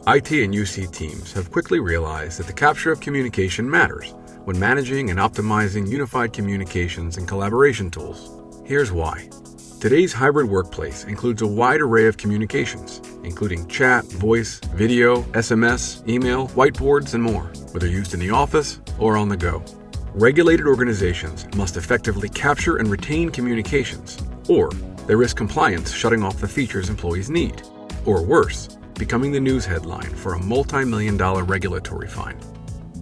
IT and UC teams have quickly realized that the capture of communication matters when managing and optimizing unified communications and collaboration tools. Here's why. Today's hybrid workplace includes a wide array of communications, including chat, voice, video, SMS, email, whiteboards, and more, whether used in the office or on the go. Regulated organizations must effectively capture and retain communications, or they risk compliance shutting off the features employees need, or worse, becoming the news headline for a multi-million-dollar regulatory fine.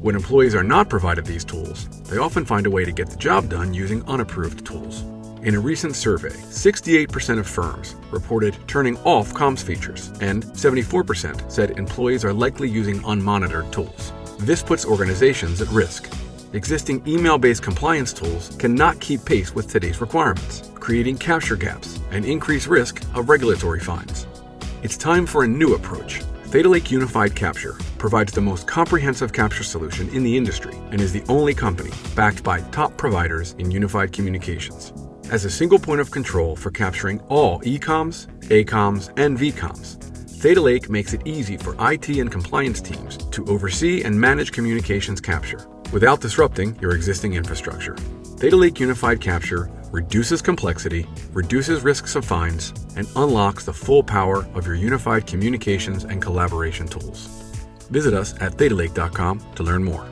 When employees are not provided these tools, they often find a way to get the job done using unapproved tools. In a recent survey, 68% of firms reported turning off comms features, and 74% said employees are likely using unmonitored tools. This puts organizations at risk. Existing email-based compliance tools cannot keep pace with today's requirements, creating capture gaps and increased risk of regulatory fines. It's time for a new approach. Theta Lake Unified Capture provides the most comprehensive capture solution in the industry and is the only company backed by top providers in unified communications. As a single point of control for capturing all eComms, AComms, and vComms, Theta Lake makes it easy for IT and compliance teams to oversee and manage communications capture without disrupting your existing infrastructure. Theta Lake Unified Capture reduces complexity, reduces risks of fines, and unlocks the full power of your unified communications and collaboration tools. Visit us at thetalake.com to learn more.